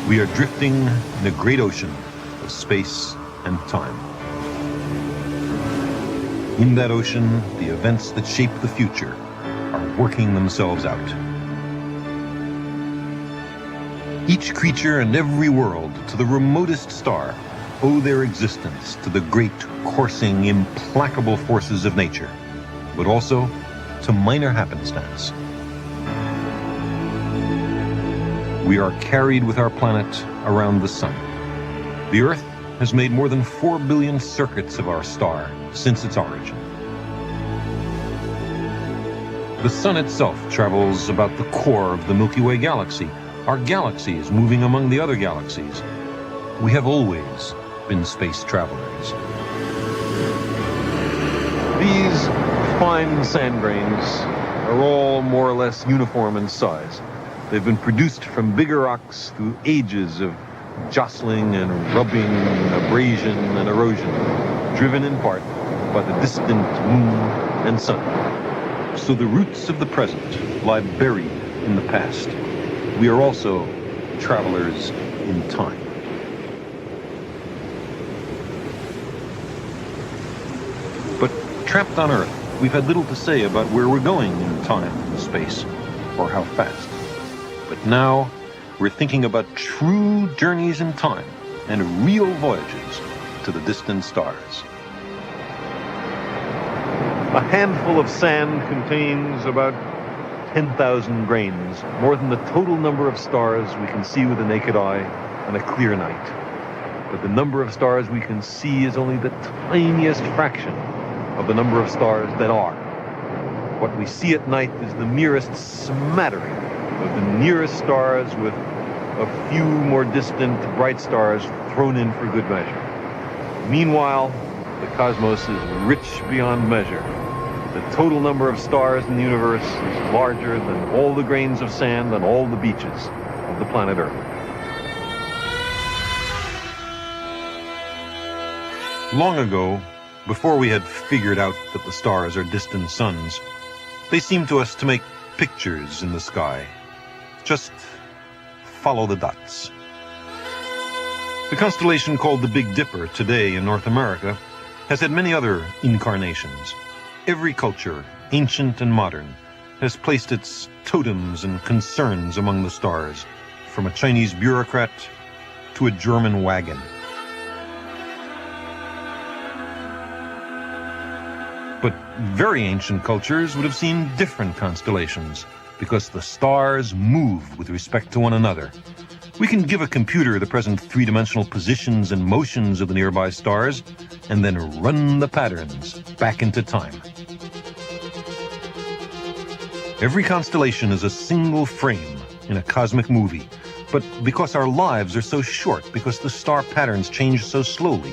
We are drifting in a great ocean of space and time. In that ocean, the events that shape the future are working themselves out. Each creature and every world, to the remotest star, owe their existence to the great, coursing, implacable forces of nature, but also to minor happenstance. We are carried with our planet around the sun. The Earth has made more than 4 billion circuits of our star since its origin. The sun itself travels about the core of the Milky Way galaxy. Our galaxy is moving among the other galaxies. We have always been space travelers. These fine sand grains are all more or less uniform in size. They've been produced from bigger rocks through ages of jostling and rubbing and abrasion and erosion, driven in part by the distant moon and sun. So the roots of the present lie buried in the past. We are also travelers in time. But trapped on Earth, we've had little to say about where we're going in time and space, or how fast. But now, we're thinking about true journeys in time and real voyages to the distant stars. A handful of sand contains about 10,000 grains, more than the total number of stars we can see with the naked eye on a clear night. But the number of stars we can see is only the tiniest fraction of the number of stars that are. What we see at night is the merest smattering of the nearest stars, with a few more distant bright stars thrown in for good measure. Meanwhile, the cosmos is rich beyond measure. The total number of stars in the universe is larger than all the grains of sand on all the beaches of the planet Earth. Long ago, before we had figured out that the stars are distant suns, they seemed to us to make pictures in the sky. Just follow the dots. The constellation called the Big Dipper today in North America has had many other incarnations. Every culture, ancient and modern, has placed its totems and concerns among the stars, from a Chinese bureaucrat to a German wagon. But very ancient cultures would have seen different constellations, because the stars move with respect to one another. We can give a computer the present three-dimensional positions and motions of the nearby stars, and then run the patterns back into time. Every constellation is a single frame in a cosmic movie, but because our lives are so short, because the star patterns change so slowly,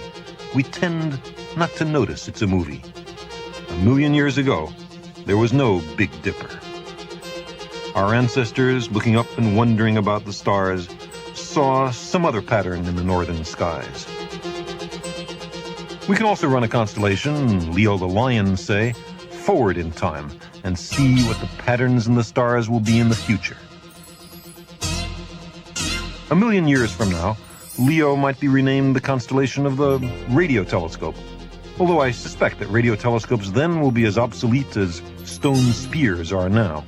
we tend not to notice it's a movie. 1,000,000 years ago, there was no Big Dipper. Our ancestors, looking up and wondering about the stars, saw some other pattern in the northern skies. We can also run a constellation, Leo the Lion, say, forward in time and see what the patterns in the stars will be in the future. 1,000,000 years from now, Leo might be renamed the constellation of the radio telescope, although I suspect that radio telescopes then will be as obsolete as stone spears are now.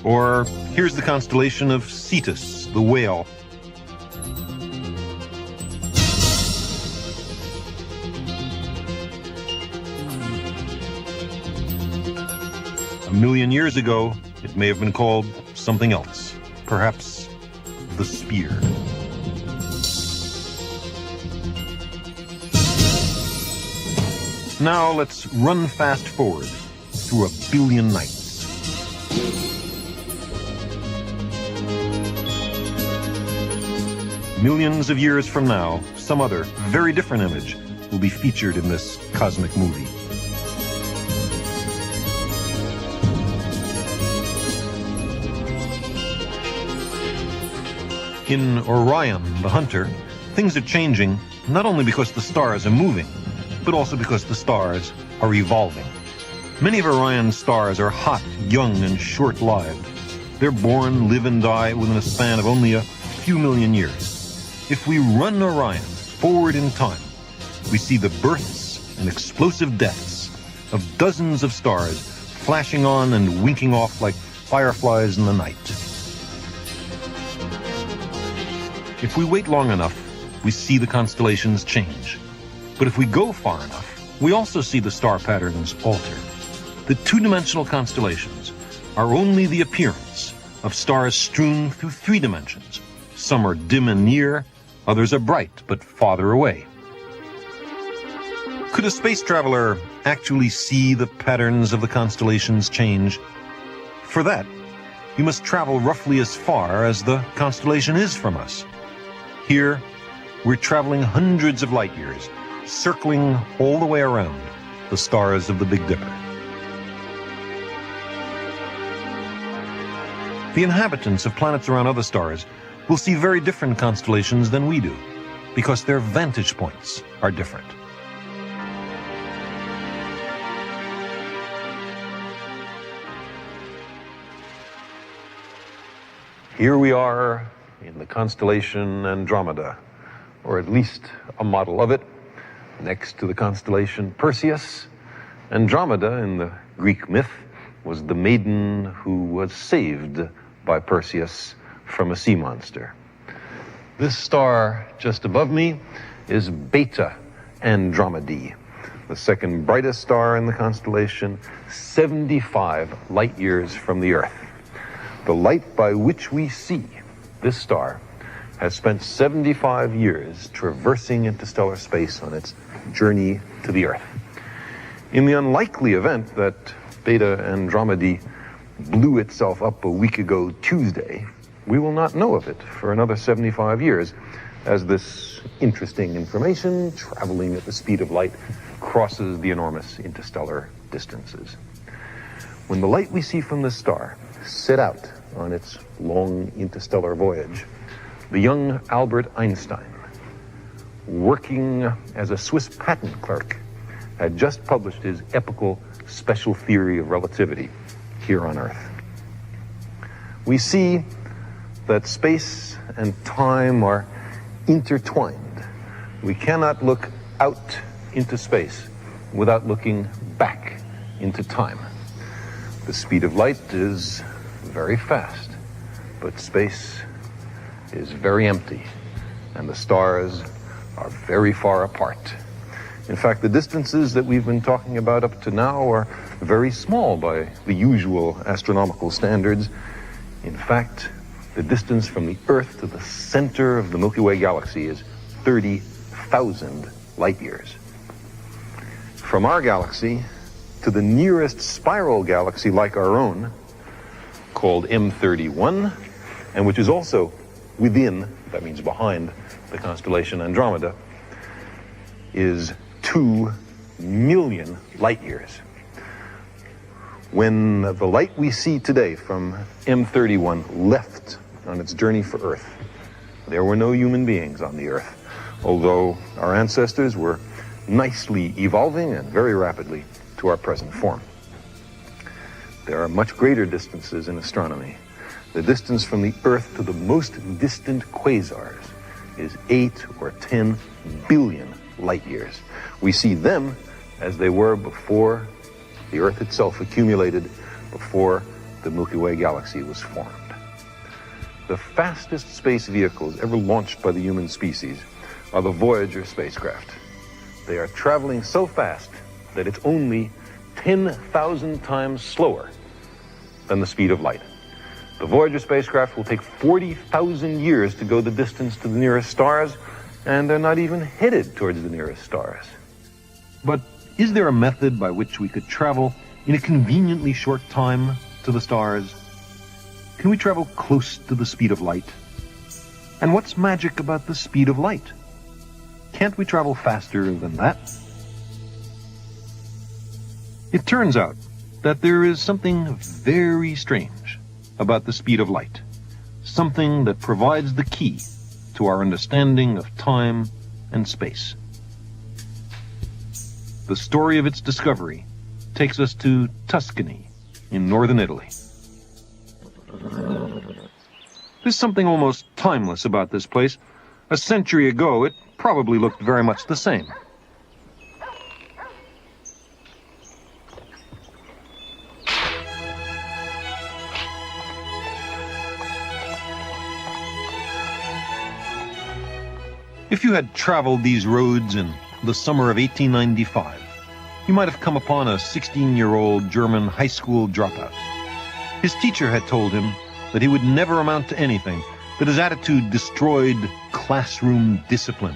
Or here's the constellation of Cetus, the whale. A 1,000,000 years ago, it may have been called something else, perhaps the spear. Now let's run fast forward through 1,000,000,000 nights. Millions of years from now, some other, very different image will be featured in this cosmic movie. In Orion, the hunter, things are changing not only because the stars are moving, but also because the stars are evolving. Many of Orion's stars are hot, young, and short-lived. They're born, live, and die within a span of only a few million years. If we run Orion forward in time, we see the births and explosive deaths of dozens of stars flashing on and winking off like fireflies in the night. If we wait long enough, we see the constellations change. But if we go far enough, we also see the star patterns alter. The two-dimensional constellations are only the appearance of stars strewn through three dimensions. Some are dim and near, others are bright but farther away. Could a space traveler actually see the patterns of the constellations change? For that, you must travel roughly as far as the constellation is from us. Here, we're traveling hundreds of light years, circling all the way around the stars of the Big Dipper. The inhabitants of planets around other stars will see very different constellations than we do, because their vantage points are different. Here we are in the constellation Andromeda, or at least a model of it, next to the constellation Perseus. Andromeda, in the Greek myth, was the maiden who was saved by Perseus from a sea monster. This star just above me is Beta Andromedae, the second brightest star in the constellation, 75 light years from the Earth. The light by which we see this star has spent 75 years traversing interstellar space on its journey to the Earth. In the unlikely event that Beta Andromedae blew itself up a week ago Tuesday, we will not know of it for another 75 years, as this interesting information, traveling at the speed of light, crosses the enormous interstellar distances. When the light we see from this star set out on its long interstellar voyage, the young Albert Einstein, working as a Swiss patent clerk, had just published his epical special theory of relativity here on Earth. We see that space and time are intertwined. We cannot look out into space without looking back into time. The speed of light is very fast, but space is very empty, and the stars are very far apart. In fact, the distances that we've been talking about up to now are very small by the usual astronomical standards. In fact, the distance from the Earth to the center of the Milky Way galaxy is 30,000 light years. From our galaxy to the nearest spiral galaxy like our own, called M31, and which is also within, that means behind, the constellation Andromeda, is 2 million light years. When the light we see today from M31 left on its journey for Earth, there were no human beings on the Earth, although our ancestors were nicely evolving and very rapidly to our present form. There are much greater distances in astronomy. The distance from the Earth to the most distant quasars is 8 or 10 billion light years. We see them as they were before the Earth itself accumulated, before the Milky Way galaxy was formed. The fastest space vehicles ever launched by the human species are the Voyager spacecraft. They are traveling so fast that it's only 10,000 times slower than the speed of light. The Voyager spacecraft will take 40,000 years to go the distance to the nearest stars, and they're not even headed towards the nearest stars. But is there a method by which we could travel in a conveniently short time to the stars? Can we travel close to the speed of light? And what's magic about the speed of light? Can't we travel faster than that? It turns out that there is something very strange about the speed of light, something that provides the key to our understanding of time and space. The story of its discovery takes us to Tuscany in northern Italy. There's something almost timeless about this place, A century ago, it probably looked very much the same. If you had traveled these roads in the summer of 1895, you might have come upon a 16-year-old German high school dropout. His teacher had told him that he would never amount to anything, that his attitude destroyed classroom discipline,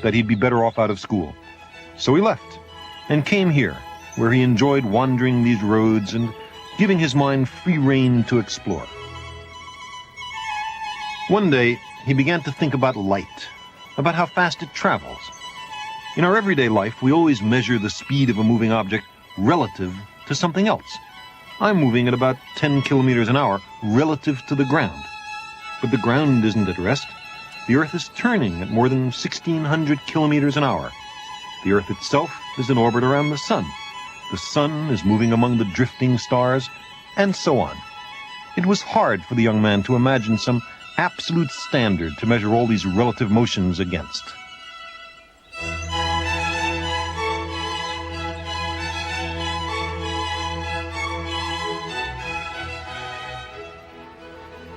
that he'd be better off out of school. So he left and came here, where he enjoyed wandering these roads and giving his mind free rein to explore. One day, he began to think about light, about how fast it travels. In our everyday life, we always measure the speed of a moving object relative to something else. I'm moving at about 10 kilometers an hour relative to the ground. But the ground isn't at rest. The Earth is turning at more than 1,600 kilometers an hour. The Earth itself is in orbit around the Sun. The Sun is moving among the drifting stars, and so on. It was hard for the young man to imagine some absolute standard to measure all these relative motions against.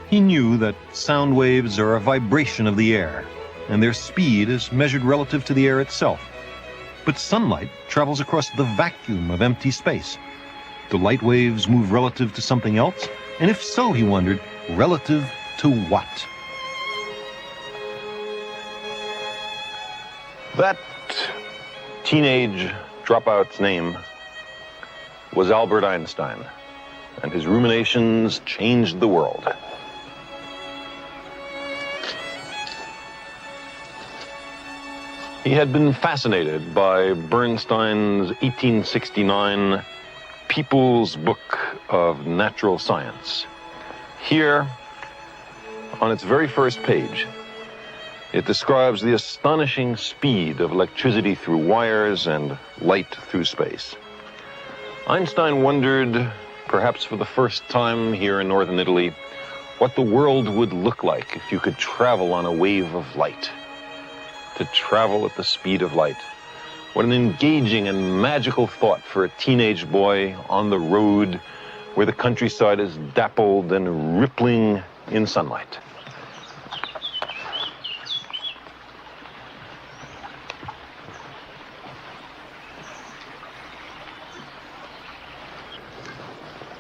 He knew that sound waves are a vibration of the air, and their speed is measured relative to the air itself. But sunlight travels across the vacuum of empty space. Do light waves move relative to something else? And if so, he wondered, relative to what? That teenage dropout's name was Albert Einstein, and his ruminations changed the world. He had been fascinated by Bernstein's 1869 People's Book of Natural Science. Here, on its very first page, it describes the astonishing speed of electricity through wires and light through space. Einstein wondered, perhaps for the first time here in northern Italy, what the world would look like if you could travel on a wave of light. To travel at the speed of light. What an engaging and magical thought for a teenage boy on the road where the countryside is dappled and rippling in sunlight.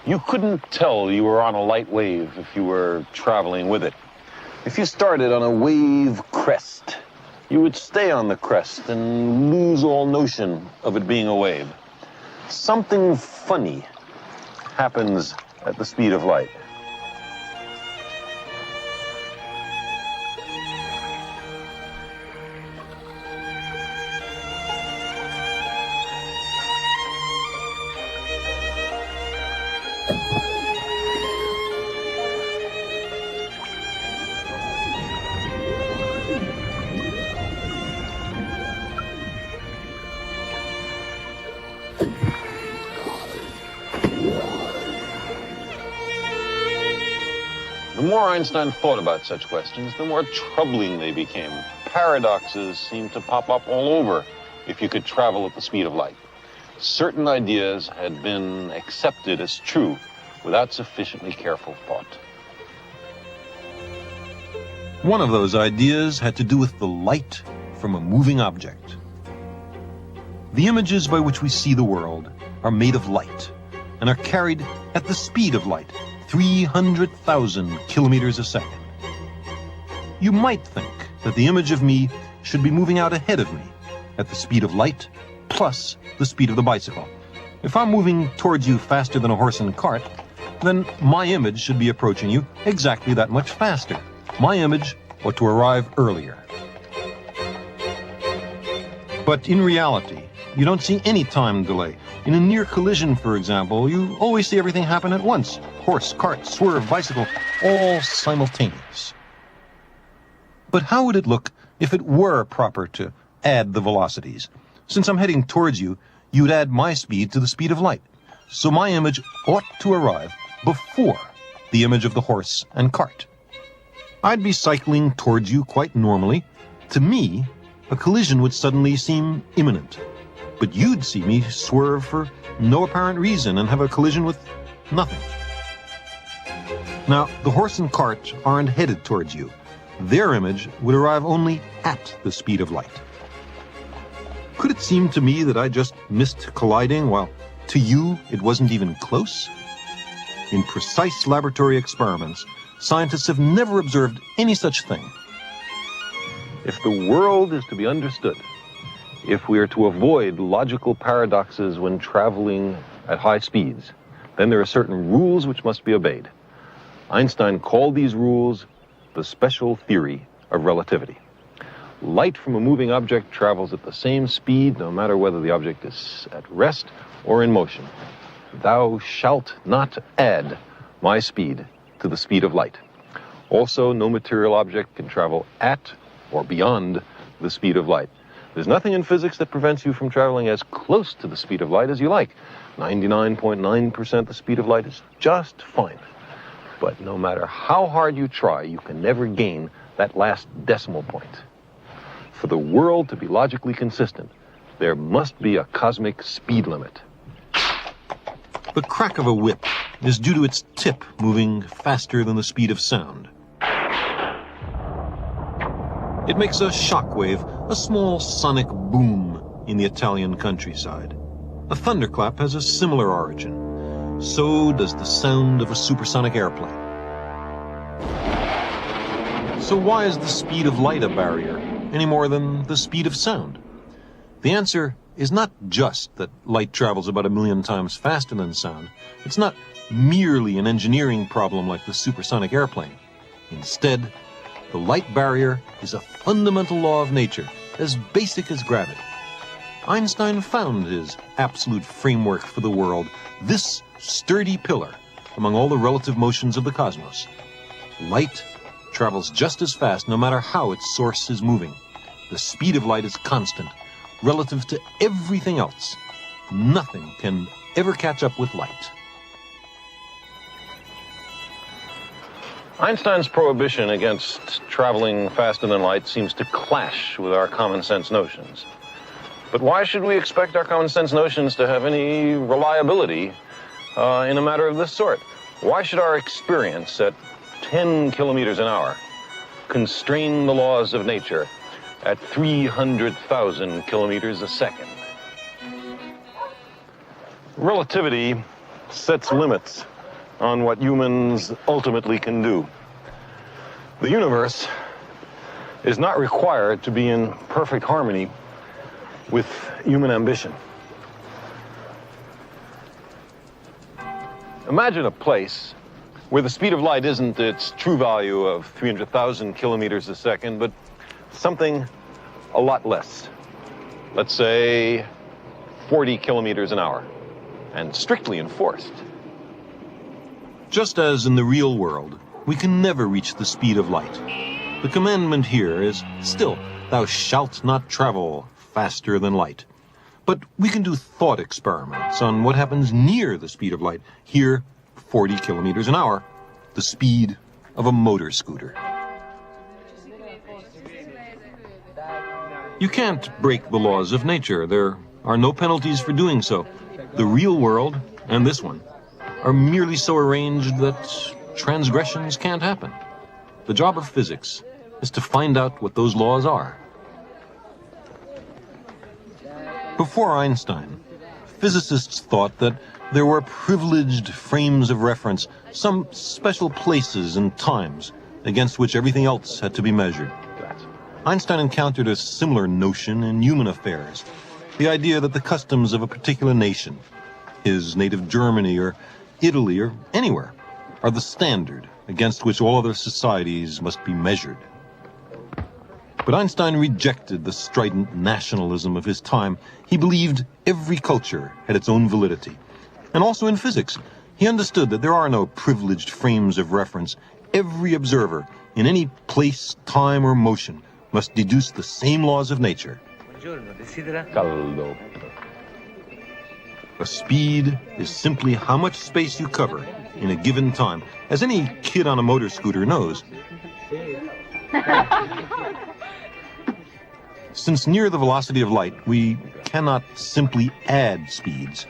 You couldn't tell you were on a light wave if you were traveling with it. If you started on a wave crest, you would stay on the crest and lose all notion of it being a wave. Something funny happens at the speed of light. The more Einstein thought about such questions, the more troubling they became. Paradoxes seemed to pop up all over if you could travel at the speed of light. Certain ideas had been accepted as true without sufficiently careful thought. One of those ideas had to do with the light from a moving object. The images by which we see the world are made of light and are carried at the speed of light, 300,000 kilometers a second. You might think that the image of me should be moving out ahead of me at the speed of light plus the speed of the bicycle. If I'm moving towards you faster than a horse and cart, then my image should be approaching you exactly that much faster. My image ought to arrive earlier. But in reality, you don't see any time delay. In a near collision, for example, you always see everything happen at once. Horse, cart, swerve, bicycle, all simultaneous. But how would it look if it were proper to add the velocities? Since I'm heading towards you, you'd add my speed to the speed of light. So my image ought to arrive before the image of the horse and cart. I'd be cycling towards you quite normally, To me, a collision would suddenly seem imminent. But you'd see me swerve for no apparent reason and have a collision with nothing. Now, the horse and cart aren't headed towards you. Their image would arrive only at the speed of light. Could it seem to me that I just missed colliding while to you it wasn't even close? In precise laboratory experiments, scientists have never observed any such thing. If the world is to be understood, if we are to avoid logical paradoxes when traveling at high speeds, then there are certain rules which must be obeyed. Einstein called these rules the special theory of relativity. Light from a moving object travels at the same speed no matter whether the object is at rest or in motion. Thou shalt not add my speed to the speed of light. Also, no material object can travel at or beyond the speed of light. There's nothing in physics that prevents you from traveling as close to the speed of light as you like. 99.9% the speed of light is just fine. But no matter how hard you try, you can never gain that last decimal point. For the world to be logically consistent, there must be a cosmic speed limit. The crack of a whip is due to its tip moving faster than the speed of sound. It makes a shockwave, a small sonic boom in the Italian countryside. A thunderclap has a similar origin. So does the sound of a supersonic airplane. So why is the speed of light a barrier, any more than the speed of sound? The answer is not just that light travels about 1,000,000 times faster than sound. It's not merely an engineering problem like the supersonic airplane. Instead, the light barrier is a fundamental law of nature, as basic as gravity. Einstein found his absolute framework for the world, this sturdy pillar among all the relative motions of the cosmos. Light travels just as fast no matter how its source is moving. The speed of light is constant, relative to everything else. Nothing can ever catch up with light. Einstein's prohibition against traveling faster than light seems to clash with our common sense notions. But why should we expect our common sense notions to have any reliability in a matter of this sort? Why should our experience at 10 kilometers an hour constrain the laws of nature at 300,000 kilometers a second? Relativity sets limits on what humans ultimately can do. The universe is not required to be in perfect harmony with human ambition. Imagine a place where the speed of light isn't its true value of 300,000 kilometers a second, but something a lot less. Let's say 40 kilometers an hour, and strictly enforced. Just as in the real world, we can never reach the speed of light. The commandment here is still, thou shalt not travel faster than light. But we can do thought experiments on what happens near the speed of light. Here, 40 kilometers an hour, the speed of a motor scooter. You can't break the laws of nature. There are no penalties for doing so. The real world, and this one, are merely so arranged that transgressions can't happen. The job of physics is to find out what those laws are. Before Einstein, physicists thought that there were privileged frames of reference, some special places and times against which everything else had to be measured. Einstein encountered a similar notion in human affairs, the idea that the customs of a particular nation, his native Germany or Italy or anywhere, are the standard against which all other societies must be measured. But Einstein rejected the strident nationalism of his time. He believed every culture had its own validity. And also in physics, he understood that there are no privileged frames of reference. Every observer, in any place, time, or motion, must deduce the same laws of nature. Caldo. A speed is simply how much space you cover in a given time. As any kid on a motor scooter knows, Since near the velocity of light, we cannot simply add speeds.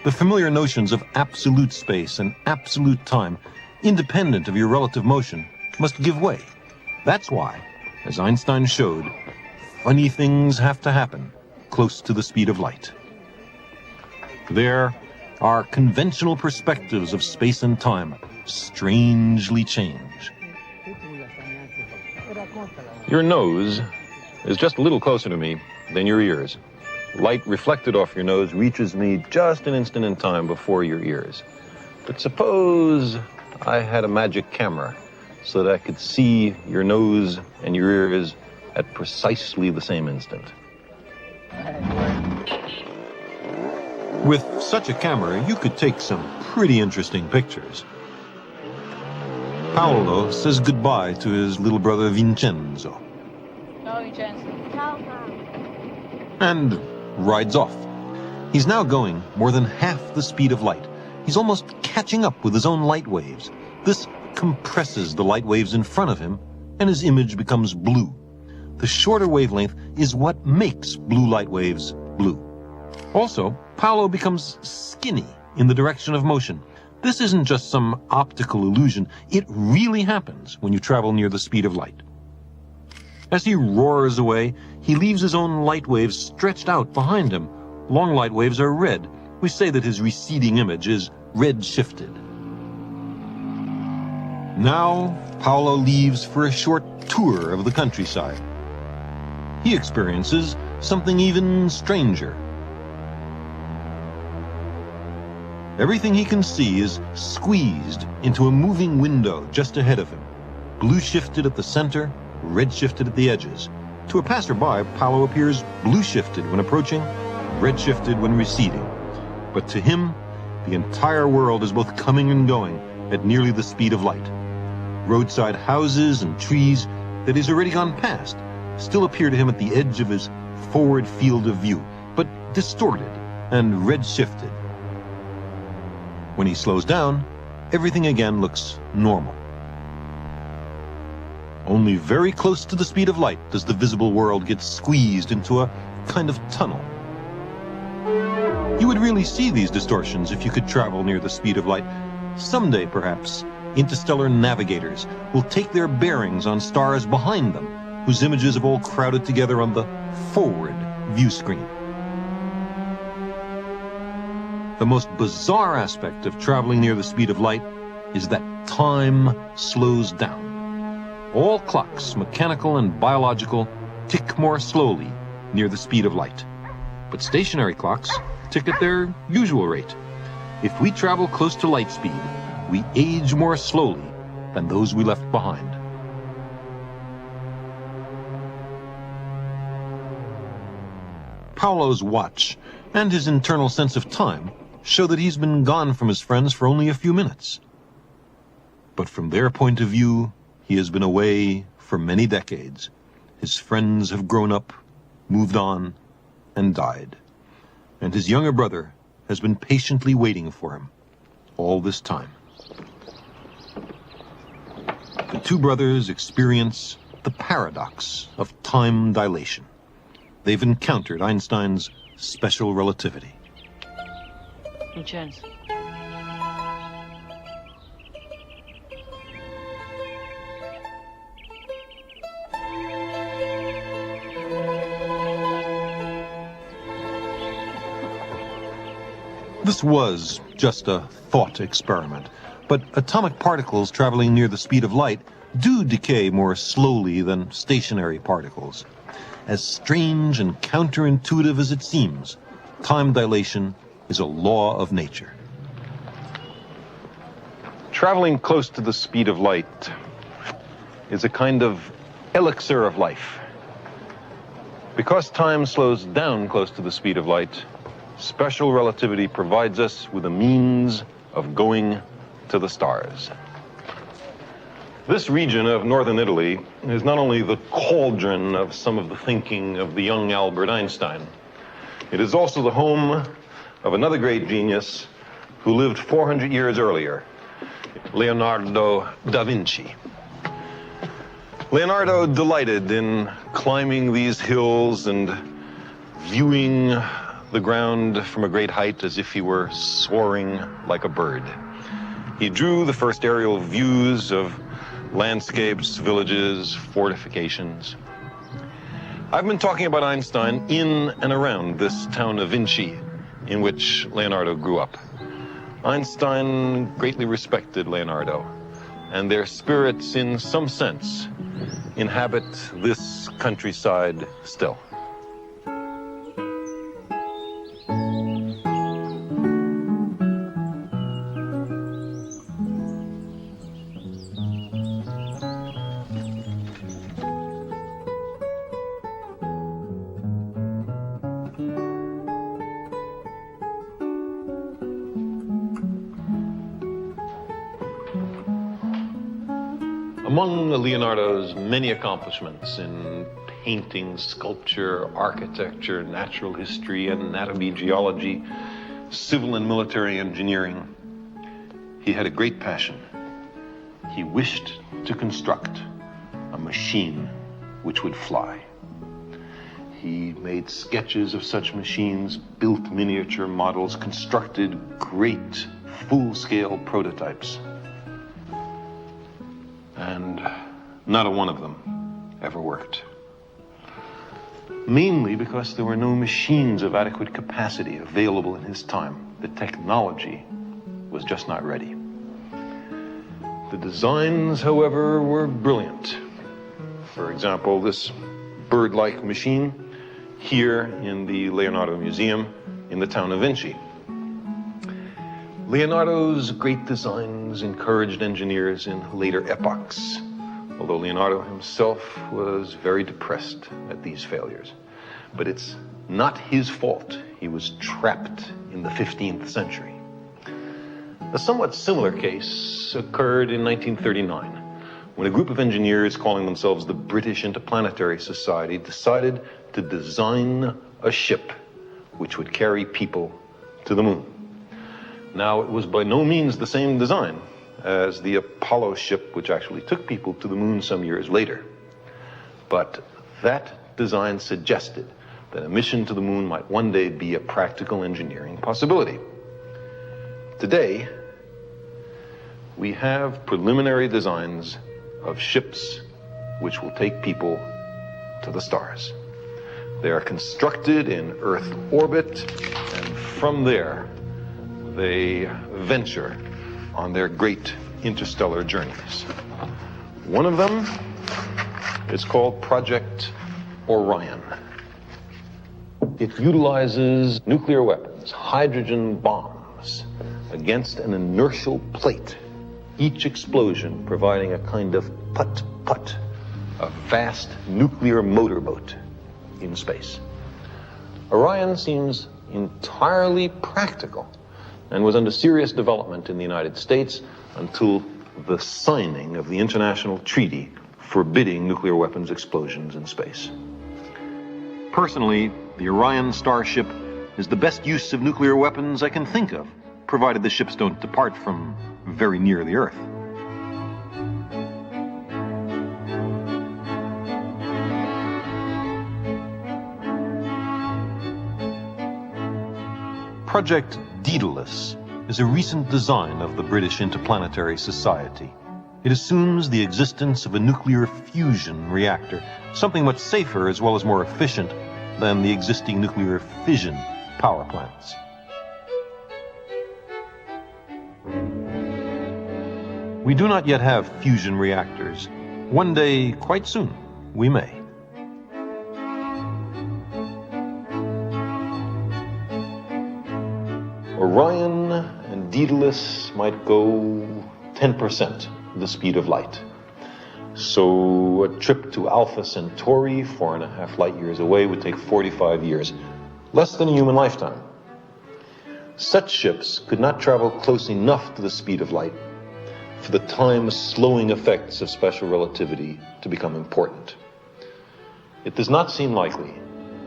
The familiar notions of absolute space and absolute time, independent of your relative motion, must give way. That's why, as Einstein showed, funny things have to happen close to the speed of light. There, our conventional perspectives of space and time strangely change. Your nose is just a little closer to me than your ears. Light reflected off your nose reaches me just an instant in time before your ears. But suppose I had a magic camera so that I could see your nose and your ears at precisely the same instant. With such a camera, you could take some pretty interesting pictures. Paolo says goodbye to his little brother Vincenzo. Ciao, Vincenzo. Ciao, And rides off. He's now going more than half the speed of light. He's almost catching up with his own light waves. This compresses the light waves in front of him, and his image becomes blue. The shorter wavelength is what makes blue light waves blue. Also, Paolo becomes skinny in the direction of motion. This isn't just some optical illusion. It really happens when you travel near the speed of light. As he roars away, he leaves his own light waves stretched out behind him. Long light waves are red. We say that his receding image is red-shifted. Now, Paolo leaves for a short tour of the countryside. He experiences something even stranger. Everything he can see is squeezed into a moving window just ahead of him. Blue shifted at the center, red shifted at the edges. To a passerby, Paolo appears blue shifted when approaching, red shifted when receding. But to him, the entire world is both coming and going at nearly the speed of light. Roadside houses and trees that he's already gone past still appear to him at the edge of his forward field of view, but distorted and red shifted. When he slows down, everything again looks normal. Only very close to the speed of light does the visible world get squeezed into a kind of tunnel. You would really see these distortions if you could travel near the speed of light. Someday, perhaps, interstellar navigators will take their bearings on stars behind them, whose images have all crowded together on the forward view screen. The most bizarre aspect of traveling near the speed of light is that time slows down. All clocks, mechanical and biological, tick more slowly near the speed of light. But stationary clocks tick at their usual rate. If we travel close to light speed, we age more slowly than those we left behind. Paolo's watch and his internal sense of time show that he's been gone from his friends for only a few minutes. But from their point of view, he has been away for many decades. His friends have grown up, moved on, and died. And his younger brother has been patiently waiting for him all this time. The two brothers experience the paradox of time dilation. They've encountered Einstein's special relativity. Vincenzo. This was just a thought experiment, but atomic particles traveling near the speed of light do decay more slowly than stationary particles. As strange and counterintuitive as it seems, time dilation is a law of nature. Traveling close to the speed of light is a kind of elixir of life. Because time slows down close to the speed of light, special relativity provides us with a means of going to the stars. This region of northern Italy is not only the cauldron of some of the thinking of the young Albert Einstein, it is also the home of another great genius who lived 400 years earlier, Leonardo da Vinci. Leonardo delighted in climbing these hills and viewing the ground from a great height as if he were soaring like a bird. He drew the first aerial views of landscapes, villages, fortifications. I've been talking about Einstein in and around this town of Vinci, in which Leonardo grew up. Einstein greatly respected Leonardo, and their spirits, in some sense, inhabit this countryside still. Among Leonardo's many accomplishments in painting, sculpture, architecture, natural history, anatomy, geology, civil and military engineering, he had a great passion. He wished to construct a machine which would fly. He made sketches of such machines, built miniature models, constructed great full-scale prototypes. And not a one of them ever worked. Mainly because there were no machines of adequate capacity available in his time. The technology was just not ready. The designs, however, were brilliant. For example, this bird-like machine here in the Leonardo Museum in the town of Vinci. Leonardo's great designs encouraged engineers in later epochs, although Leonardo himself was very depressed at these failures. But it's not his fault. He was trapped in the 15th century. A somewhat similar case occurred in 1939, when a group of engineers calling themselves the British Interplanetary Society decided to design a ship which would carry people to the moon. Now, it was by no means the same design as the Apollo ship, which actually took people to the moon some years later. But that design suggested that a mission to the moon might one day be a practical engineering possibility. Today, we have preliminary designs of ships which will take people to the stars. They are constructed in Earth orbit, and from there, they venture on their great interstellar journeys. One of them is called Project Orion. It utilizes nuclear weapons, hydrogen bombs, against an inertial plate, each explosion providing a kind of putt-putt, a vast nuclear motorboat in space. Orion seems entirely practical and was under serious development in the United States until the signing of the international treaty forbidding nuclear weapons explosions in space. Personally, the Orion starship is the best use of nuclear weapons I can think of, provided the ships don't depart from very near the Earth. Project Daedalus is a recent design of the British Interplanetary Society. It assumes the existence of a nuclear fusion reactor, something much safer as well as more efficient than the existing nuclear fission power plants. We do not yet have fusion reactors. One day, quite soon, we may. Orion and Daedalus might go 10% the speed of light. So a trip to Alpha Centauri, 4.5 light years away, would take 45 years, less than a human lifetime. Such ships could not travel close enough to the speed of light for the time-slowing effects of special relativity to become important. It does not seem likely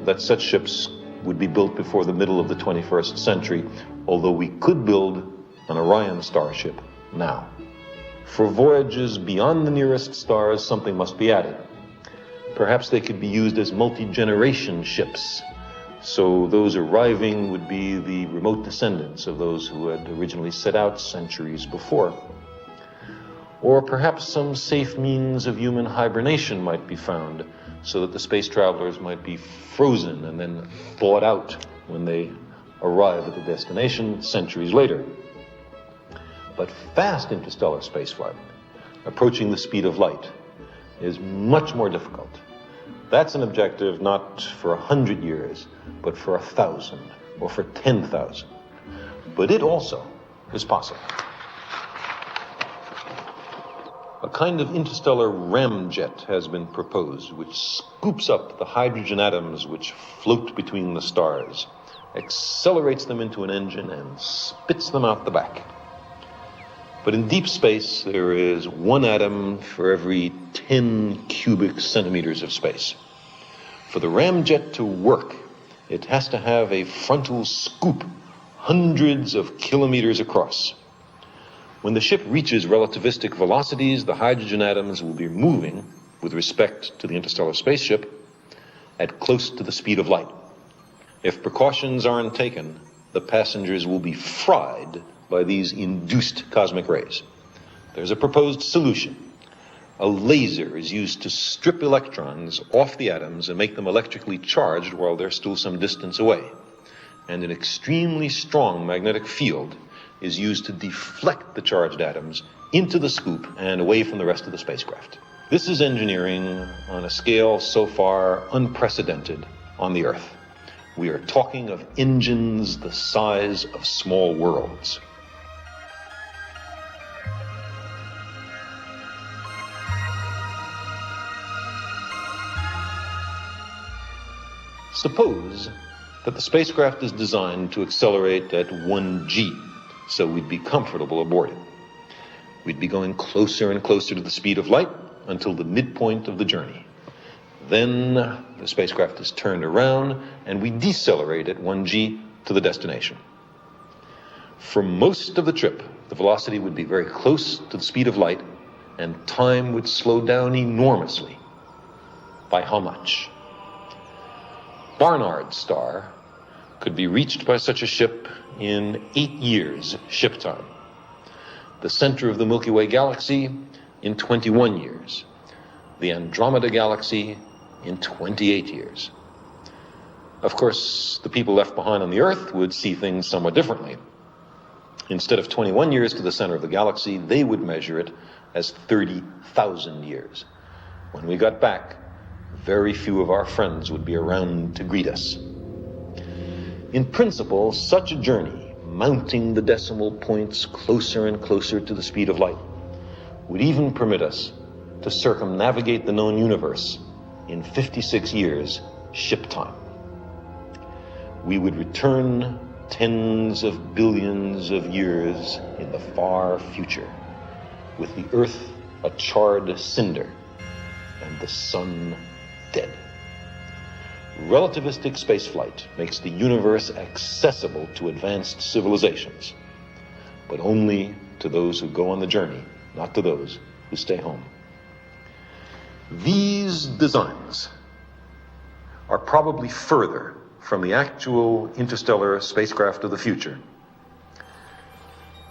that such ships would be built before the middle of the 21st century, although we could build an Orion starship now. For voyages beyond the nearest stars, something must be added. Perhaps they could be used as multi-generation ships, so those arriving would be the remote descendants of those who had originally set out centuries before. Or perhaps some safe means of human hibernation might be found, so that the space travelers might be frozen and then thawed out when they arrive at the destination centuries later. But fast interstellar spaceflight, approaching the speed of light, is much more difficult. That's an objective not for 100 years, but for 1,000 or for 10,000. But it also is possible. A kind of interstellar ramjet has been proposed, which scoops up the hydrogen atoms which float between the stars, accelerates them into an engine, and spits them out the back. But in deep space, there is one atom for every 10 cubic centimeters of space. For the ramjet to work, it has to have a frontal scoop hundreds of kilometers across. When the ship reaches relativistic velocities, the hydrogen atoms will be moving, with respect to the interstellar spaceship, at close to the speed of light. If precautions aren't taken, the passengers will be fried by these induced cosmic rays. There's a proposed solution. A laser is used to strip electrons off the atoms and make them electrically charged while they're still some distance away. And an extremely strong magnetic field is used to deflect the charged atoms into the scoop and away from the rest of the spacecraft. This is engineering on a scale so far unprecedented on the Earth. We are talking of engines the size of small worlds. Suppose that the spacecraft is designed to accelerate at 1g, so we'd be comfortable aboard it. We'd be going closer and closer to the speed of light until the midpoint of the journey. Then the spacecraft is turned around and we decelerate at 1g to the destination. For most of the trip, the velocity would be very close to the speed of light and time would slow down enormously. By how much? Barnard's star could be reached by such a ship in 8 years ship time. The center of the Milky Way galaxy in 21 years. The Andromeda galaxy in 28 years. Of course, the people left behind on the Earth would see things somewhat differently. Instead of 21 years to the center of the galaxy, they would measure it as 30,000 years. When we got back, very few of our friends would be around to greet us. In principle, such a journey, mounting the decimal points closer and closer to the speed of light, would even permit us to circumnavigate the known universe in 56 years ship time. We would return tens of billions of years in the far future, with the Earth a charred cinder and the sun dead. Relativistic spaceflight makes the universe accessible to advanced civilizations, but only to those who go on the journey, not to those who stay home. These designs are probably further from the actual interstellar spacecraft of the future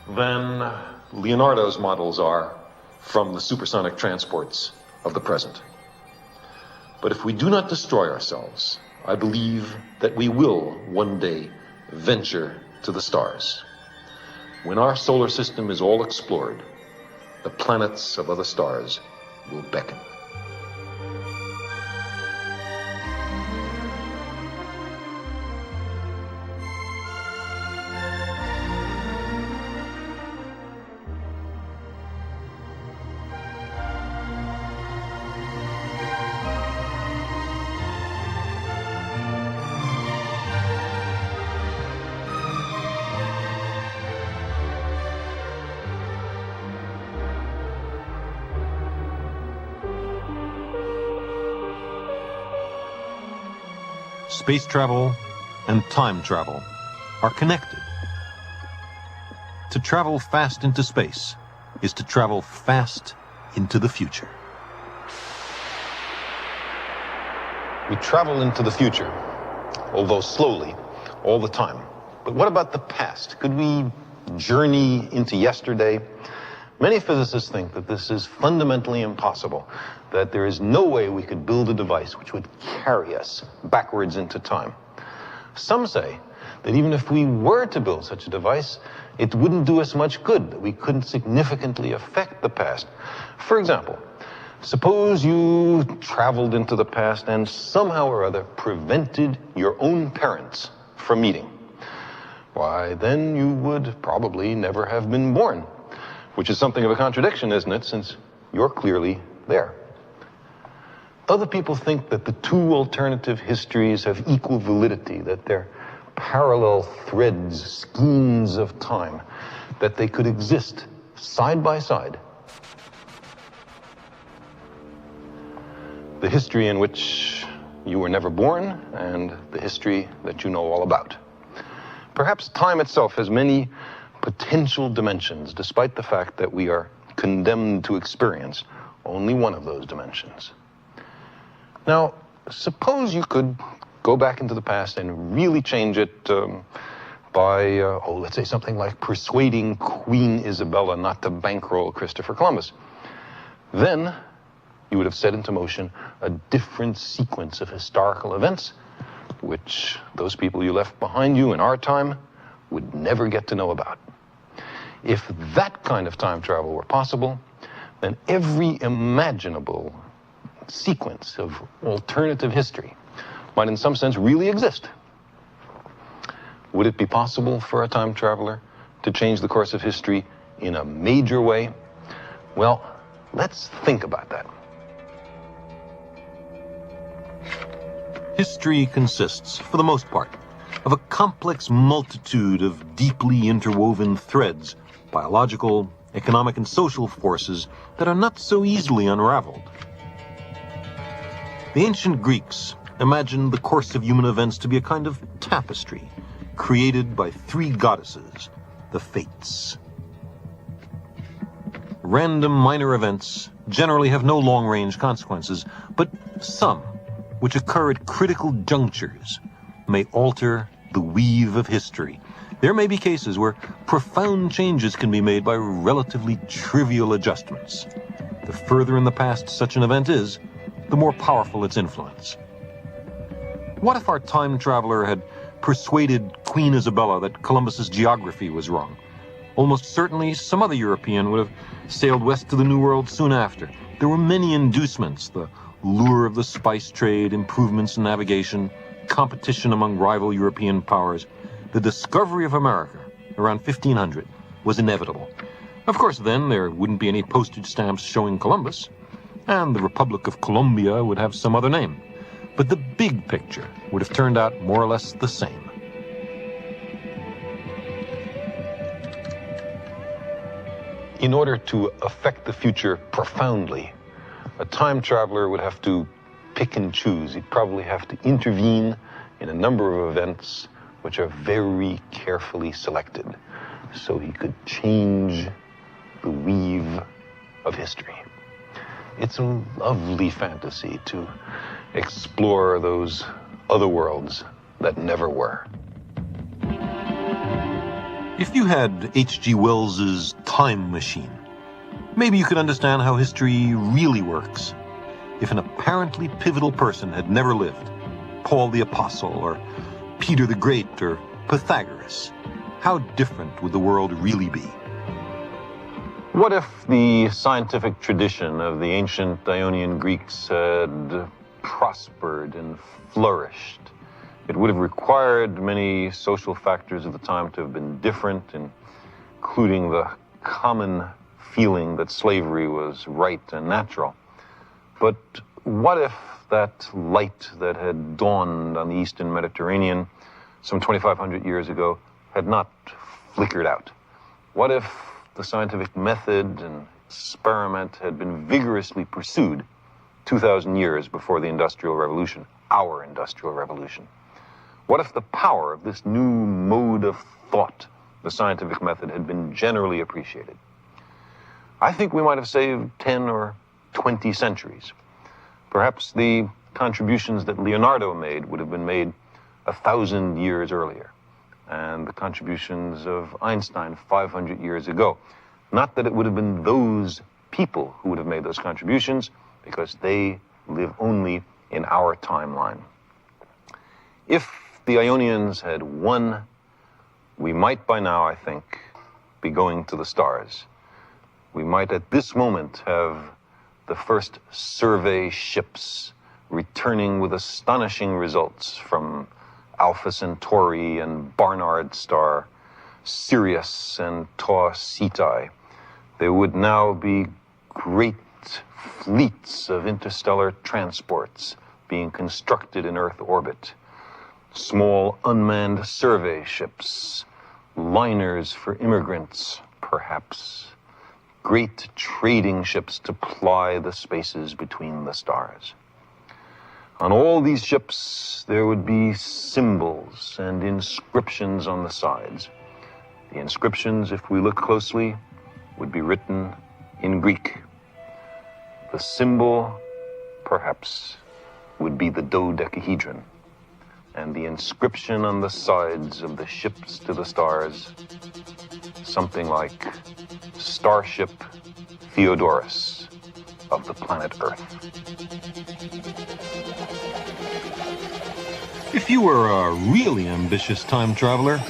than Leonardo's models are from the supersonic transports of the present. But if we do not destroy ourselves, I believe that we will one day venture to the stars. When our solar system is all explored, the planets of other stars will beckon. Space travel and time travel are connected. To travel fast into space, is to travel fast into the future. We travel into the future, although slowly, all the time. But what about the past? Could we journey into yesterday? Many physicists think that this is fundamentally impossible, that there is no way we could build a device which would carry us backwards into time. Some say that even if we were to build such a device, it wouldn't do us much good, that we couldn't significantly affect the past. For example, suppose you traveled into the past and somehow or other prevented your own parents from meeting. Why, then you would probably never have been born, which is something of a contradiction, isn't it, since you're clearly there. Other people think that the two alternative histories have equal validity, that they're parallel threads, skeins of time, that they could exist side by side. The history in which you were never born and the history that you know all about. Perhaps time itself has many potential dimensions, despite the fact that we are condemned to experience only one of those dimensions. Now, suppose you could go back into the past and really change it by, let's say something like persuading Queen Isabella not to bankroll Christopher Columbus. Then you would have set into motion a different sequence of historical events which those people you left behind you in our time would never get to know about. If that kind of time travel were possible, then every imaginable sequence of alternative history might in some sense really exist. Would it be possible for a time traveler to change the course of history in a major way? Well, let's think about that. History consists, for the most part, of a complex multitude of deeply interwoven threads, biological, economic, and social forces that are not so easily unraveled. The ancient Greeks imagined the course of human events to be a kind of tapestry created by three goddesses, the Fates. Random minor events generally have no long-range consequences, but some, which occur at critical junctures, may alter the weave of history. There may be cases where profound changes can be made by relatively trivial adjustments. The further in the past such an event is, the more powerful its influence. What if our time traveler had persuaded Queen Isabella that Columbus's geography was wrong? Almost certainly some other European would have sailed west to the New World soon after. There were many inducements: the lure of the spice trade, improvements in navigation, competition among rival European powers. The discovery of America around 1500 was inevitable. Of course, then there wouldn't be any postage stamps showing Columbus, and the Republic of Colombia would have some other name. But the big picture would have turned out more or less the same. In order to affect the future profoundly, a time traveler would have to pick and choose. He'd probably have to intervene in a number of events which are very carefully selected, so he could change the weave of history. It's a lovely fantasy to explore those other worlds that never were. If you had H.G. Wells's Time Machine, maybe you could understand how history really works. If an apparently pivotal person had never lived, Paul the Apostle or Peter the Great or Pythagoras, how different would the world really be? What if the scientific tradition of the ancient Ionian Greeks had prospered and flourished? It would have required many social factors of the time to have been different, including the common feeling that slavery was right and natural. But what if that light that had dawned on the Eastern Mediterranean some 2,500 years ago had not flickered out? What if the scientific method and experiment had been vigorously pursued 2,000 years before the Industrial Revolution, our Industrial Revolution? What if the power of this new mode of thought, the scientific method, had been generally appreciated? I think we might have saved 10 or 20 centuries. Perhaps the contributions that Leonardo made would have been made 1,000 years earlier, and the contributions of Einstein 500 years ago. Not that it would have been those people who would have made those contributions, because they live only in our timeline. If the Ionians had won, we might by now, I think, be going to the stars. We might at this moment have the first survey ships returning with astonishing results from Alpha Centauri and Barnard Star, Sirius and Tau Ceti. There would now be great fleets of interstellar transports being constructed in Earth orbit, small unmanned survey ships, liners for immigrants, perhaps, great trading ships to ply the spaces between the stars. On all these ships, there would be symbols and inscriptions on the sides. The inscriptions, if we look closely, would be written in Greek. The symbol, perhaps, would be the dodecahedron, and the inscription on the sides of the ships to the stars, something like Starship Theodorus of the planet Earth. If you were a really ambitious time traveler,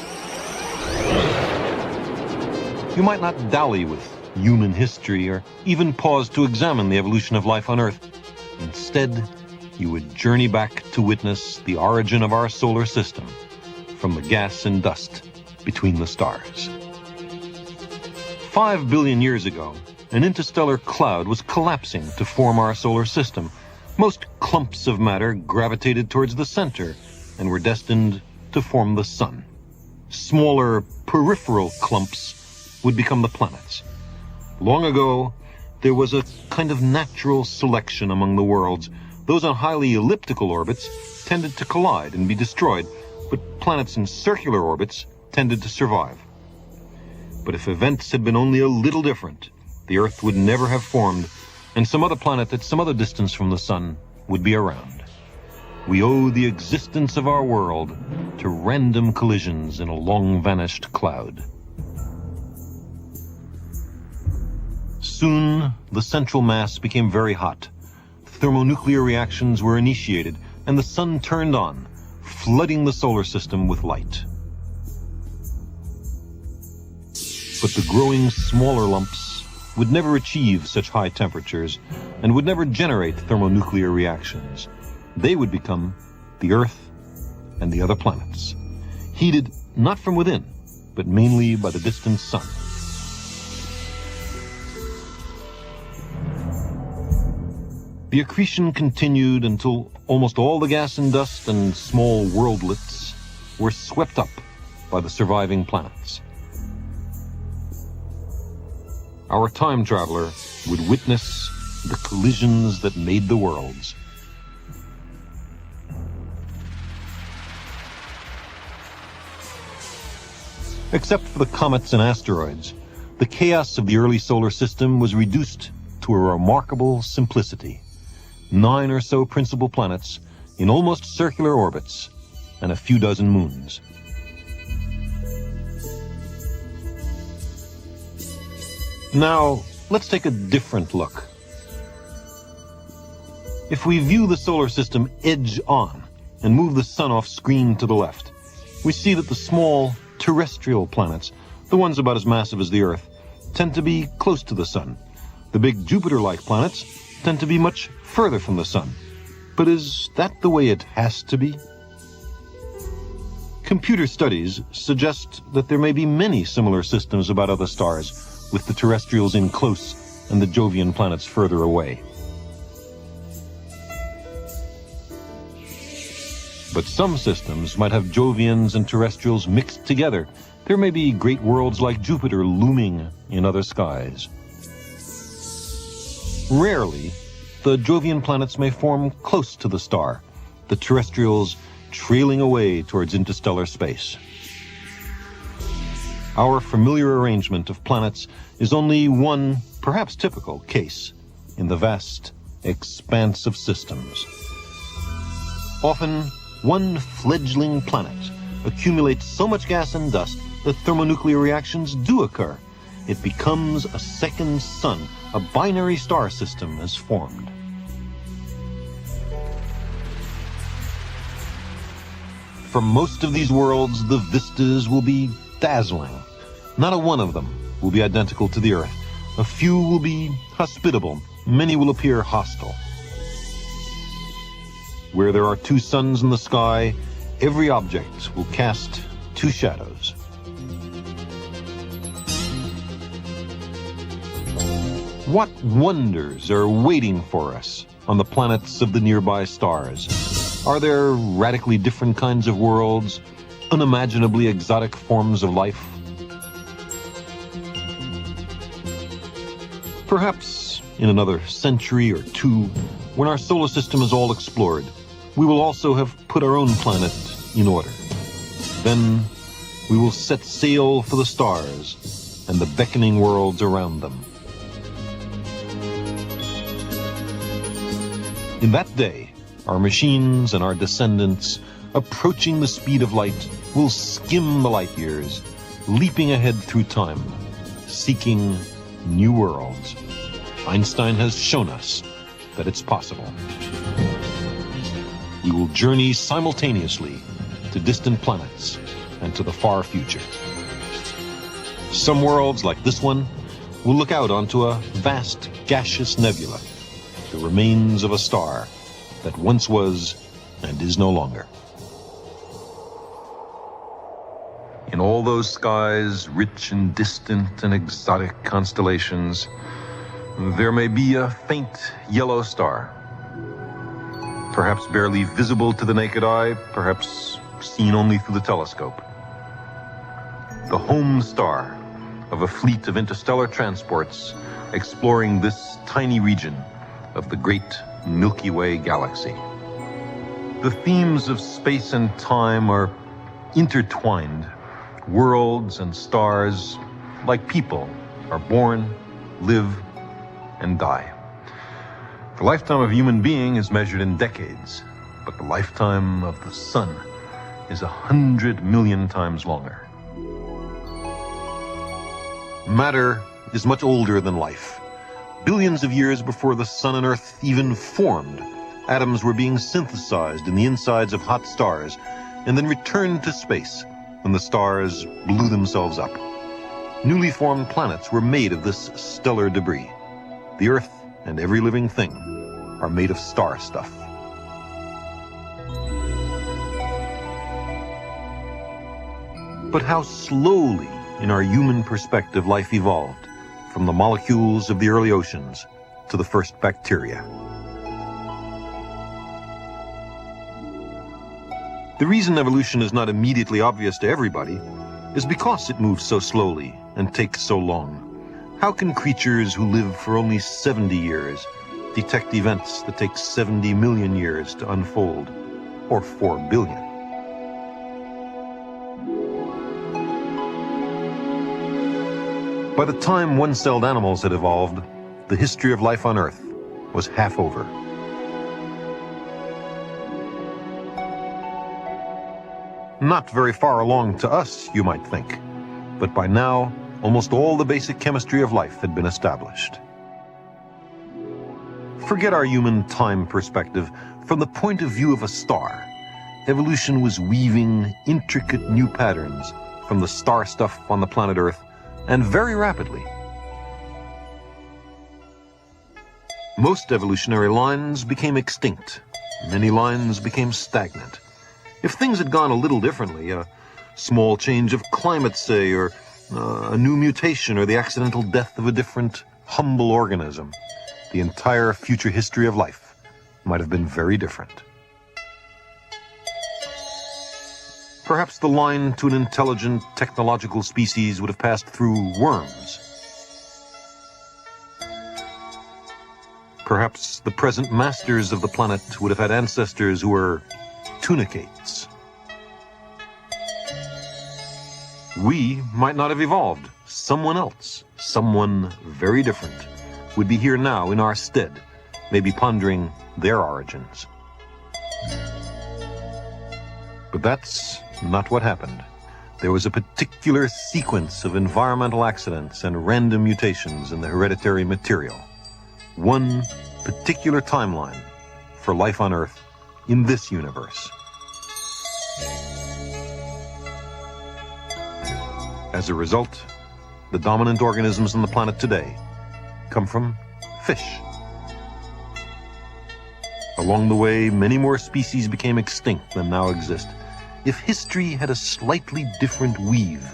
you might not dally with human history or even pause to examine the evolution of life on Earth. Instead, you would journey back to witness the origin of our solar system from the gas and dust between the stars. 5 billion years ago, an interstellar cloud was collapsing to form our solar system. Most clumps of matter gravitated towards the center and were destined to form the sun. Smaller peripheral clumps would become the planets. Long ago, there was a kind of natural selection among the worlds. Those on highly elliptical orbits tended to collide and be destroyed, but planets in circular orbits tended to survive. But if events had been only a little different, the Earth would never have formed, and some other planet at some other distance from the sun would be around. We owe the existence of our world to random collisions in a long-vanished cloud. Soon, the central mass became very hot. Thermonuclear reactions were initiated, and the sun turned on, flooding the solar system with light. But the growing smaller lumps would never achieve such high temperatures and would never generate thermonuclear reactions. They would become the Earth and the other planets, heated not from within, but mainly by the distant sun. The accretion continued until almost all the gas and dust and small worldlets were swept up by the surviving planets. Our time traveler would witness the collisions that made the worlds. Except for the comets and asteroids, the chaos of the early solar system was reduced to a remarkable simplicity. 9 or so principal planets in almost circular orbits and a few dozen moons. Now, let's take a different look. If we view the solar system edge on and move the sun off screen to the left, we see that the small terrestrial planets, the ones about as massive as the Earth, tend to be close to the sun. The big Jupiter-like planets tend to be much further from the sun. But is that the way it has to be? Computer studies suggest that there may be many similar systems about other stars, with the terrestrials in close and the Jovian planets further away. But some systems might have Jovians and terrestrials mixed together. There may be great worlds like Jupiter looming in other skies. Rarely, the Jovian planets may form close to the star, the terrestrials trailing away towards interstellar space. Our familiar arrangement of planets is only one, perhaps typical, case in the vast expanse of systems. Often, one fledgling planet accumulates so much gas and dust that thermonuclear reactions do occur. It becomes a second sun. A binary star system is formed. For most of these worlds, the vistas will be dazzling. Not a one of them will be identical to the Earth. A few will be hospitable. Many will appear hostile. Where there are two suns in the sky, every object will cast two shadows. What wonders are waiting for us on the planets of the nearby stars? Are there radically different kinds of worlds, unimaginably exotic forms of life? Perhaps in another century or two, when our solar system is all explored, we will also have put our own planet in order. Then we will set sail for the stars and the beckoning worlds around them. In that day, our machines and our descendants, approaching the speed of light, will skim the light years, leaping ahead through time, seeking new worlds. Einstein has shown us that it's possible. We will journey simultaneously to distant planets and to the far future. Some worlds, like this one, will look out onto a vast gaseous nebula, the remains of a star that once was and is no longer. In all those skies, rich and distant and exotic constellations, there may be a faint yellow star, perhaps barely visible to the naked eye, perhaps seen only through the telescope. The home star of a fleet of interstellar transports exploring this tiny region of the great Milky Way galaxy. The themes of space and time are intertwined. Worlds and stars, like people, are born, live, and die. The lifetime of a human being is measured in decades, but the lifetime of the sun is 100 million times longer. Matter is much older than life. Billions of years before the sun and earth even formed, atoms were being synthesized in the insides of hot stars and then returned to space when the stars blew themselves up. Newly formed planets were made of this stellar debris. The earth and every living thing are made of star stuff. But how slowly, in our human perspective, life evolved, from the molecules of the early oceans to the first bacteria. The reason evolution is not immediately obvious to everybody is because it moves so slowly and takes so long. How can creatures who live for only 70 years detect events that take 70 million years to unfold, or 4 billion? By the time one-celled animals had evolved, the history of life on Earth was half over. Not very far along to us, you might think, but by now, almost all the basic chemistry of life had been established. Forget our human time perspective. From the point of view of a star, evolution was weaving intricate new patterns from the star stuff on the planet Earth, and very rapidly. Most evolutionary lines became extinct. Many lines became stagnant. If things had gone a little differently, a small change of climate, say, or a new mutation, or the accidental death of a different, humble organism, the entire future history of life might have been very different. Perhaps the line to an intelligent technological species would have passed through worms. Perhaps the present masters of the planet would have had ancestors who were tunicates. We might not have evolved. Someone else, someone very different, would be here now in our stead, maybe pondering their origins. But that's not what happened. There was a particular sequence of environmental accidents and random mutations in the hereditary material. One particular timeline for life on Earth in this universe. As a result, the dominant organisms on the planet today come from fish. Along the way, many more species became extinct than now exist. If history had a slightly different weave,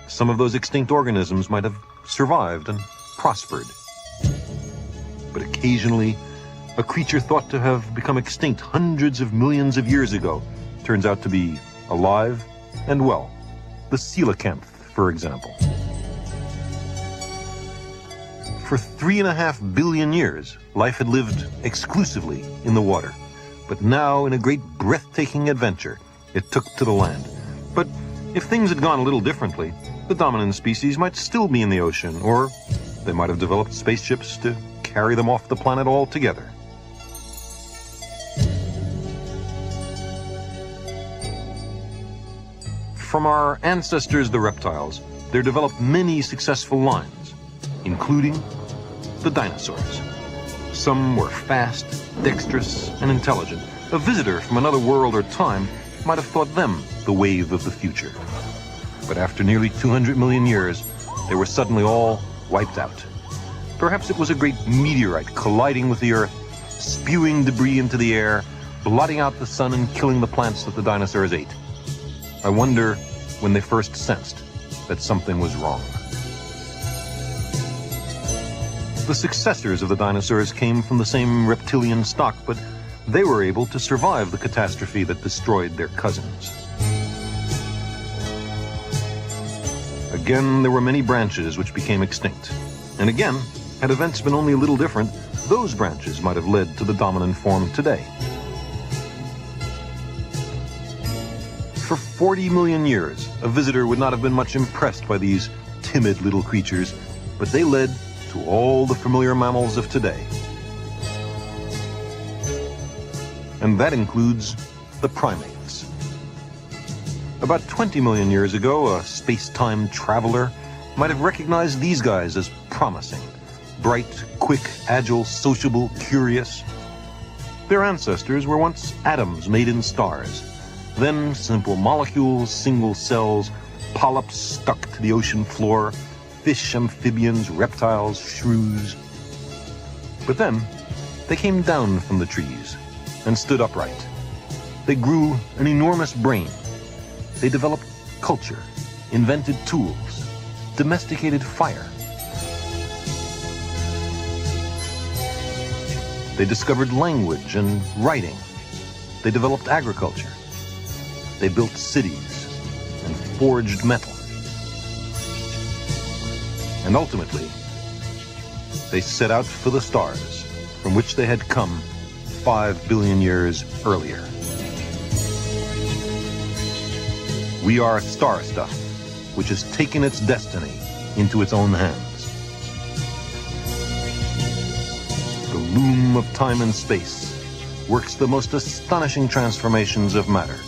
some of those extinct organisms might have survived and prospered. But occasionally, a creature thought to have become extinct hundreds of millions of years ago turns out to be alive and well. The coelacanth, for example. For 3.5 billion years, life had lived exclusively in the water. But now, in a great breathtaking adventure, it took to the land. But if things had gone a little differently, the dominant species might still be in the ocean, or they might have developed spaceships to carry them off the planet altogether. From our ancestors, the reptiles, there developed many successful lines, including the dinosaurs. Some were fast, dexterous, and intelligent. A visitor from another world or time might have thought them the wave of the future. But after nearly 200 million years, they were suddenly all wiped out. Perhaps it was a great meteorite colliding with the Earth, spewing debris into the air, blotting out the sun and killing the plants that the dinosaurs ate. I wonder when they first sensed that something was wrong. The successors of the dinosaurs came from the same reptilian stock, but they were able to survive the catastrophe that destroyed their cousins. Again, there were many branches which became extinct. And again, had events been only a little different, those branches might have led to the dominant form today. For 40 million years, a visitor would not have been much impressed by these timid little creatures, but they led to all the familiar mammals of today. And that includes the primates. About 20 million years ago, a space-time traveler might have recognized these guys as promising. Bright, quick, agile, sociable, curious. Their ancestors were once atoms made in stars. Then simple molecules, single cells, polyps stuck to the ocean floor, fish, amphibians, reptiles, shrews. But then, they came down from the trees and stood upright. They grew an enormous brain. They developed culture, invented tools, domesticated fire. They discovered language and writing. They developed agriculture. They built cities and forged metal. And ultimately, they set out for the stars, from which they had come 5 billion years earlier. We are star stuff, which has taken its destiny into its own hands. The loom of time and space works the most astonishing transformations of matter.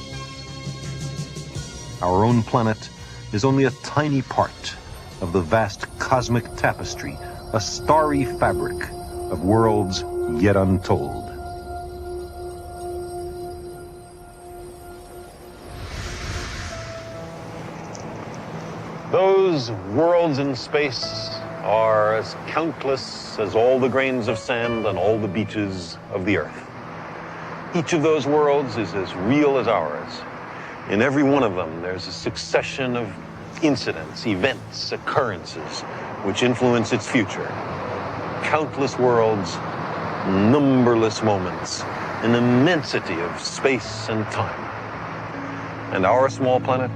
Our own planet is only a tiny part of the vast cosmic tapestry, a starry fabric of worlds yet untold. Those worlds in space are as countless as all the grains of sand on all the beaches of the Earth. Each of those worlds is as real as ours. In every one of them, there's a succession of incidents, events, occurrences, which influence its future. Countless worlds, numberless moments, an immensity of space and time. And our small planet,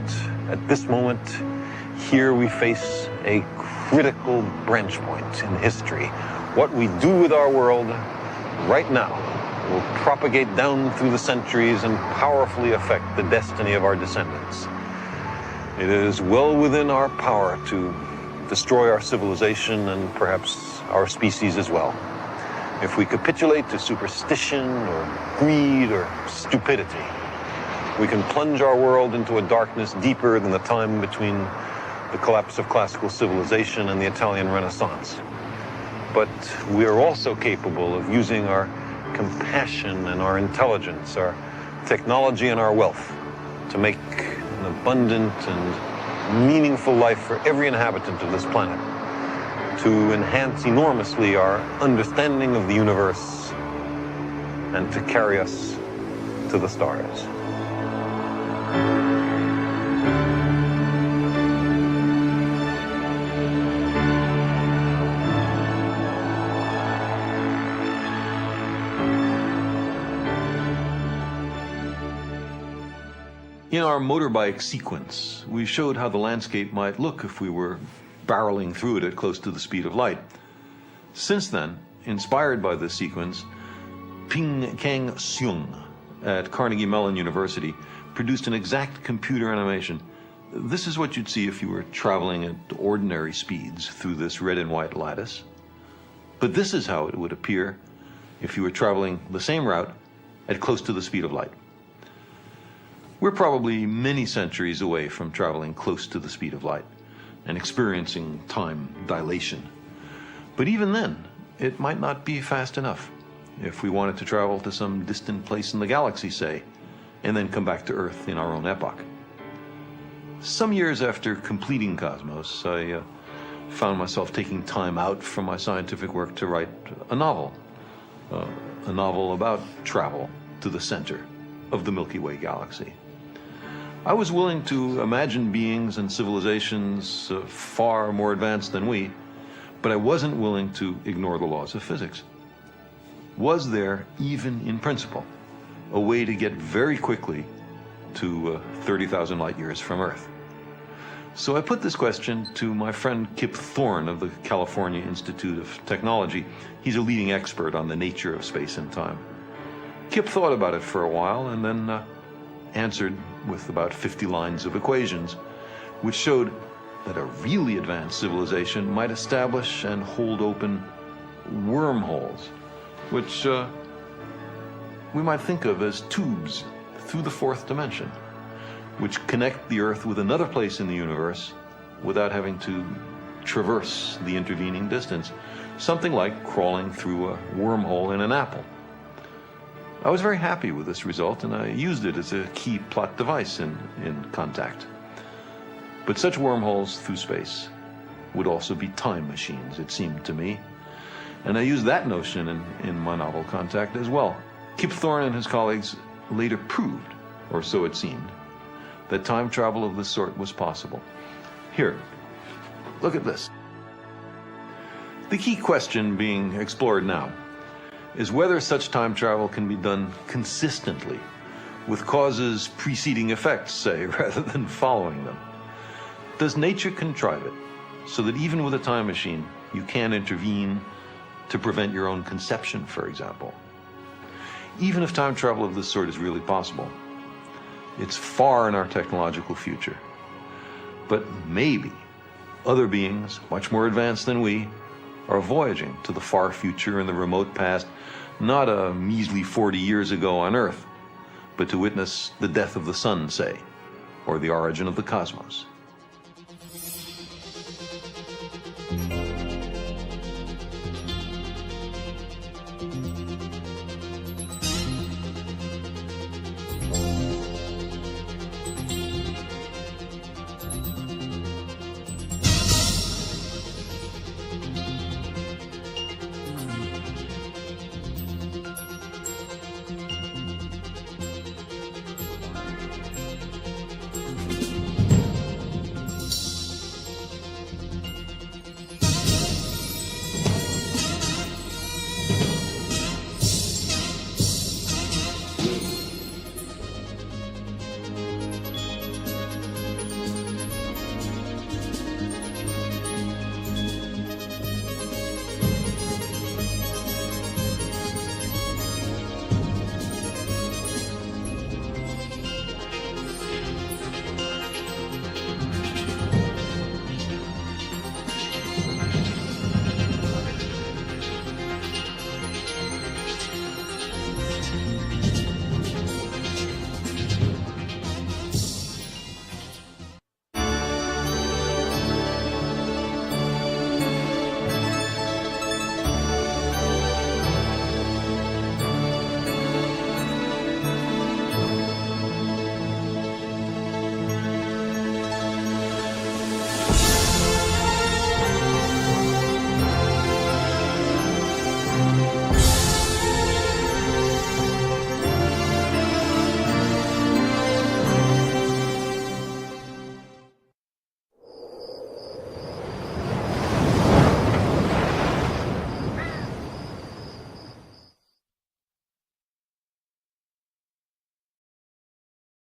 at this moment, here we face a critical branch point in history. What we do with our world right now will propagate down through the centuries and powerfully affect the destiny of our descendants. It is well within our power to destroy our civilization and perhaps our species as well. If we capitulate to superstition or greed or stupidity, we can plunge our world into a darkness deeper than the time between the collapse of classical civilization and the Italian Renaissance. But we are also capable of using our compassion and our intelligence, our technology and our wealth to make an abundant and meaningful life for every inhabitant of this planet, to enhance enormously our understanding of the universe and to carry us to the stars. In our motorbike sequence, we showed how the landscape might look if we were barreling through it at close to the speed of light. Since then, inspired by this sequence, Ping Kang Seung at Carnegie Mellon University produced an exact computer animation. This is what you'd see if you were traveling at ordinary speeds through this red and white lattice. But this is how it would appear if you were traveling the same route at close to the speed of light. We're probably many centuries away from traveling close to the speed of light and experiencing time dilation. But even then, it might not be fast enough if we wanted to travel to some distant place in the galaxy, say, and then come back to Earth in our own epoch. Some years after completing Cosmos, I found myself taking time out from my scientific work to write a novel about travel to the center of the Milky Way galaxy. I was willing to imagine beings and civilizations far more advanced than we, but I wasn't willing to ignore the laws of physics. Was there, even in principle, a way to get very quickly to 30,000 light years from Earth? So I put this question to my friend Kip Thorne of the California Institute of Technology. He's a leading expert on the nature of space and time. Kip thought about it for a while and then answered with about 50 lines of equations, which showed that a really advanced civilization might establish and hold open wormholes, which we might think of as tubes through the fourth dimension, which connect the Earth with another place in the universe without having to traverse the intervening distance, something like crawling through a wormhole in an apple. I was very happy with this result, and I used it as a key plot device in Contact. But such wormholes through space would also be time machines, it seemed to me. And I used that notion in my novel Contact as well. Kip Thorne and his colleagues later proved, or so it seemed, that time travel of this sort was possible. Here, look at this. The key question being explored now is whether such time travel can be done consistently, with causes preceding effects, say, rather than following them. Does nature contrive it so that even with a time machine, you can intervene to prevent your own conception, for example? Even if time travel of this sort is really possible, it's far in our technological future. But maybe other beings, much more advanced than we, are voyaging to the far future and the remote past, not a measly 40 years ago on Earth, but to witness the death of the sun, say, or the origin of the cosmos.